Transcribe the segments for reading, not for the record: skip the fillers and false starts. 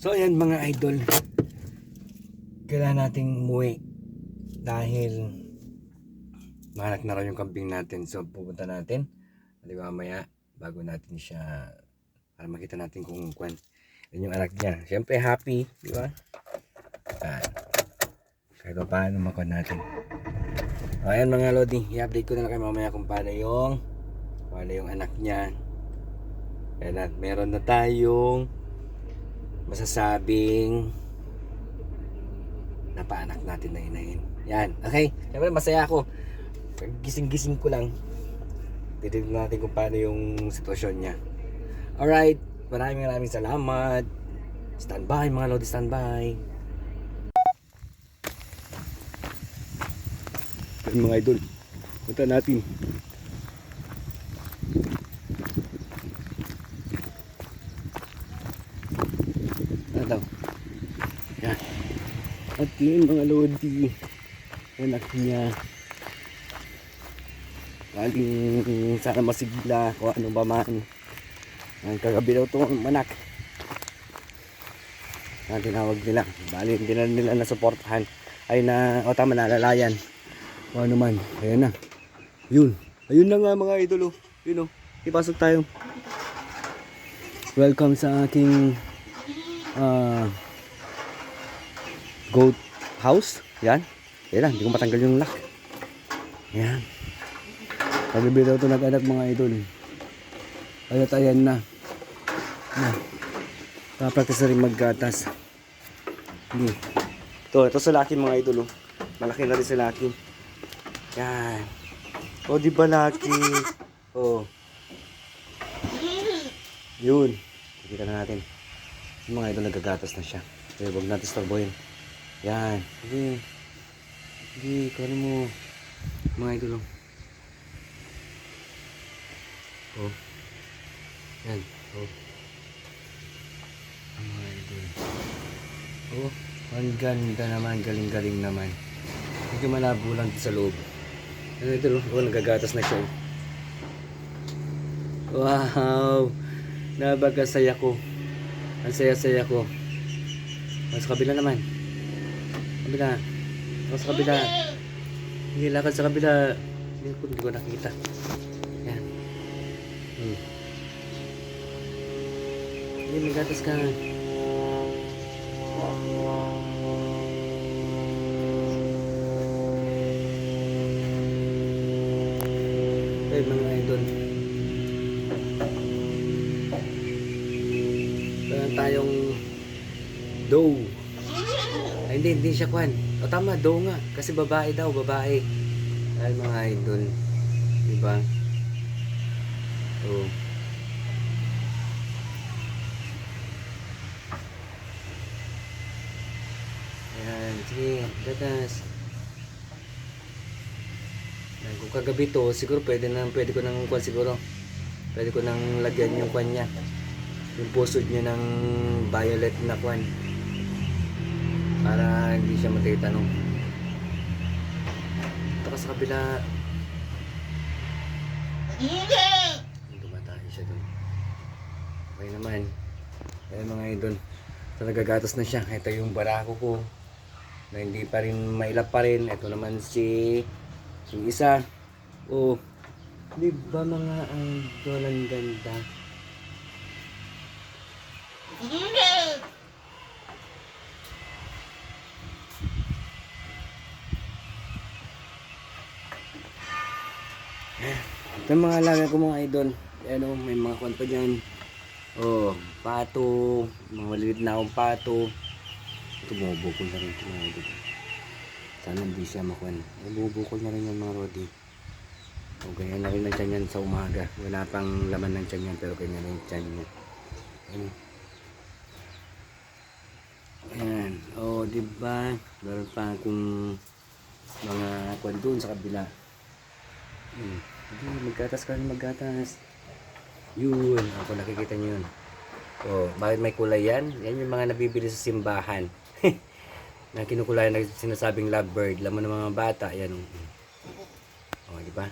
So ayan mga idol, kailangan nating umuwi dahil mahanap na raw yung kambing natin. So pupunta natin, di ba, mamaya bago natin siya, para makita natin kung yun yung anak niya. Siyempre happy, di ba? Kahit pa paano makuha natin. Ayan mga lodi, i-update ko na lang kayo mamaya kung paano yung anak niya. Ayan, meron na tayong masasabing napaanak natin na inahin. Yan, okay. Siyempre masaya ako. Gising-gising ko lang. Titignan natin kung paano yung sitwasyon niya. Alright, maraming salamat. Stand by mga lodi, stand by. Yan mga idol, punta natin. Ano? Yan. At yun mga lodi, anak niya. Galing sana masigla kung ano ba man. Ang kagabi daw itong manak. Ang tinawag nila. Bali hindi na nila nasuportahan. Ay na, o tama, nalalayan. Kung ano man. Ayan na. Yun. Ayun na nga mga idol. Yun o. Ipasok tayo. Welcome sa aking goat house. Yan. Ayan na. Hindi ko matanggal yung lock. Yan. Kagabi daw ito nag-anak mga idol. Aya't ayan na. Practice na rin maggatas. Ito sa laki mga idol. Malaki na rin sa laki. Yan. O di ba laki? O. Yun. Kita na natin. Yung mga idol nagagatas na siya. Kaya huwag natin storbohin. Yan. Sige, kunin mo. Mga idol. O. Yan. O. Mga idol. O. Ang ganda naman. Galing-galing naman. Medyo malabo lang sa loob. Ano ito? O, nagagatas na siya. Wow! Napakasaya ko. Ang saya-saya ko. Sa kabila naman. Kabila. Sa kabila. Hindi, lakad sa kabila. Hindi ko nakita. Yan. Hindi, may gatas ka. Ay, mga idol. Meron tayong doe. Ay, hindi siya kwan. O tama, doe nga. Kasi babae daw, babae. Ay, mga idol. Diba? O. Ayan, sige, gatas. Ayan, kung kagabi to, siguro pwede ko nang kwan siguro. Pwede ko nang lagyan yung kwan niya. Yung pusod niya ng violet na kwan. Para hindi siya matitanong. Ito ka sa kabila. Tumatay siya dun. Okay naman. Ayan mga idol. So nagagatas na siya. Ito yung barako ko. Na hindi pa rin mailap pa rin. Ito naman yung isa. Oh, di ba mga idol, ang ganda. Ito mga alaga ko mga idol. Ayan o, may mga kwan pa dyan. Oh, pato. Mga maliit na akong pato. Ito bumubukol na rin ito mga idol. Sana hindi siya makuhan. Bumubukol na rin yan mga rodi. O ganyan na rin ang tiyan yan sa umaga. Wala pang laman ng tiyan yan, pero ganyan na yung tiyan yan. Ayan. O diba, meron pa akong mga kwan doon sa kabila. Maggatas ka rin, maggatas. Yun, ako nakikita nyo yun. O, bakit may kulay yan? Yan yung mga nabibili sa simbahan. Na kinukulayan na sinasabing lovebird. Laman ng mga bata. Yan. O, di ba?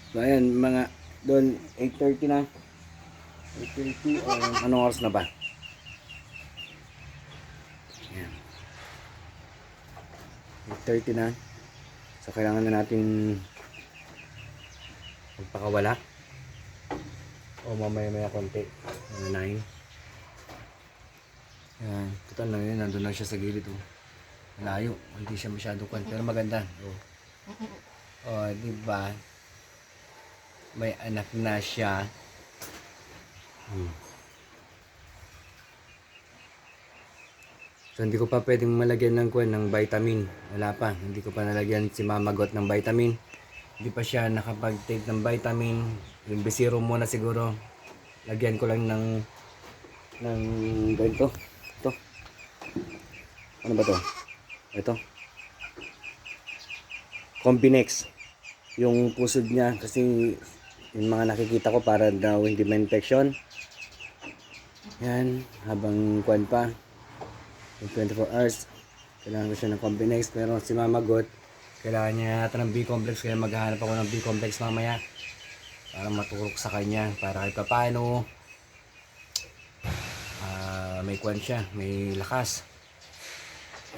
So ayan mga doon 8:30 na. 8:30 o anong oras na ba? Ayan. 8:30 na. So kailangan na natin magpakawala. O mamaya-maya konti. 9. Ayan. Total lang yun. Nandun lang siya sa gilid. Oh. Malayo. Hindi siya masyadong kwan. Pero maganda. Oh. Oh, diba? May anak na siya. So hindi ko pa pwedeng malagyan ng kwan ng vitamin. Wala pa. Hindi ko pa nalagyan si Mama Got ng vitamin. Hindi pa siya nakapag-take ng vitamin. Yung Bisiro muna siguro. Lagyan ko lang ng ganito. Ito. Ano ba to? Ito. Combinex. Yung pusod niya kasi yung mga nakikita ko para daw hindi ma-infection. Yan, habang kwan pa, yung 24 hours, kailangan ko siya ng Combinex. Pero si Mama Got, kailangan niya yata ng B-complex, kaya maghahanap ako ng B-complex mamaya para maturok sa kanya, para kahit paano may kwan siya, may lakas.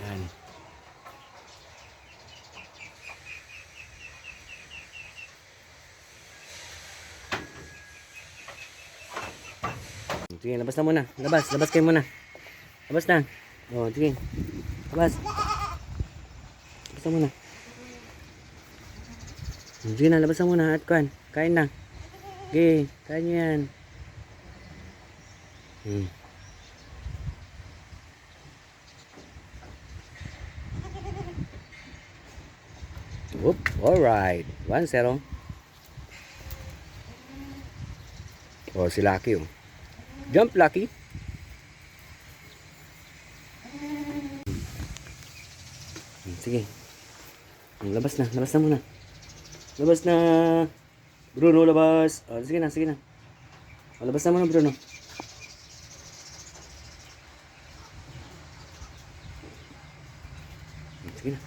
Yan. Sige, labas na muna. Labas kayo muna. Labas na. O, sige. Labas. Labas na muna. Sige na, labas na muna at kain. Kain na. Sige, kain nyo yan. Oop, alright. 1-0. O, si Lucky oh. Jump, Lucky. Sige. Labas na muna. Labas na. Bruno, labas. Oh, sige na. Oh, labas na muna, Bruno. Sige na.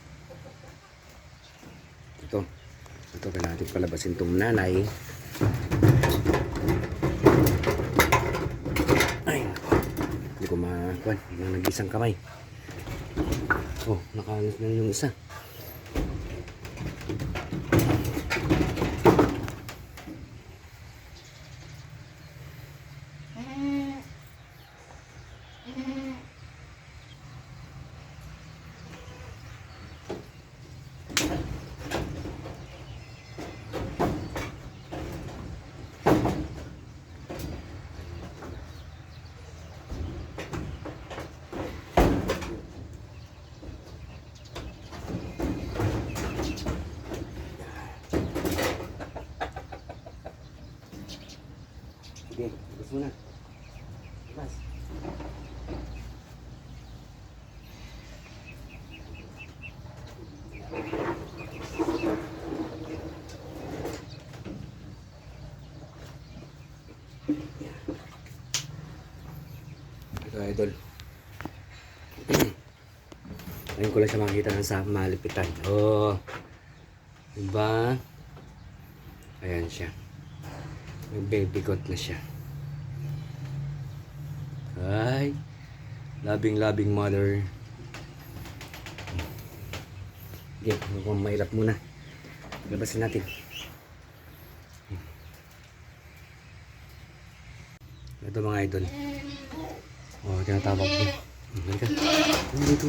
Ito kaya natin palabasin itong nanay. Hindi ko makuhan. Nag-isang kamay. Oh, nakalas na yung isa. Sige, labas muna. Labas. Ito, idol. Ngayon ko lang siya makikita sa malipitan. Oh. Diba? Ayan siya. May baby goat na siya. Ay, loving mother. Okay, mukhang mahirap muna. Labasin natin. Ito mga idol. Oh, tinatawag ko. Halika. Dito.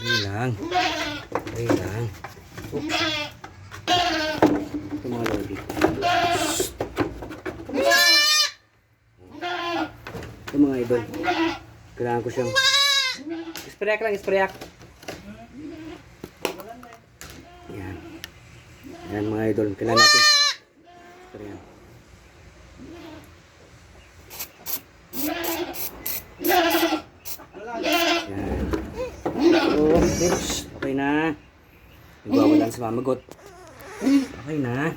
Yan. Dali lang. Oops. Ito mga lodi. Ito mga idol. Kailangan ko siyang isprayak. Yan mga idol. Kailangan natin isprayan. Okay, shh, okay na. Nagwawalan sa mamagot. Okay na.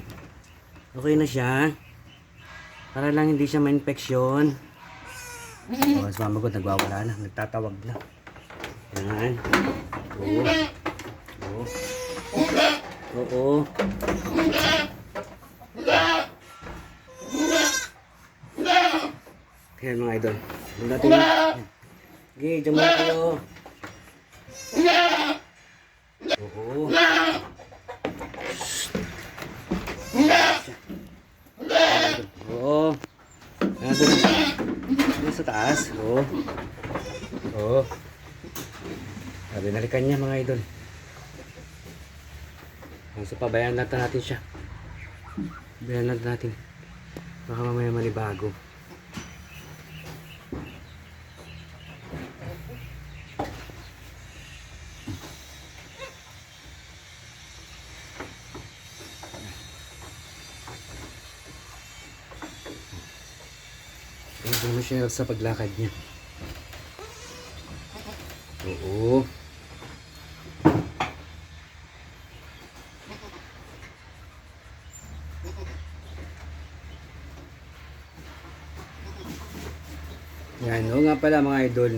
Okay na siya. Para lang hindi siya ma-infeksyon. Oh, sa mamagot, nagwawala na. Nagtatawag na. Yan. Oo. Oo. Oo. Kaya mga idol. Huwag natin. Okay, dyan muna kayo. Oo. Oo. Nandun. Nandun sa taas. Oo. Oo. Sabi, nalikan niya mga idol. So, pabayaan natin siya. Pabayaan natin. Baka mamaya manibago. Hindi mo siya sa paglakad niya. Oo. Yan, oo nga pala mga idol.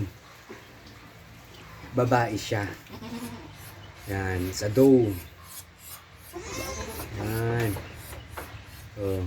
Babae siya. Yan, sa doe. Yan. Oh.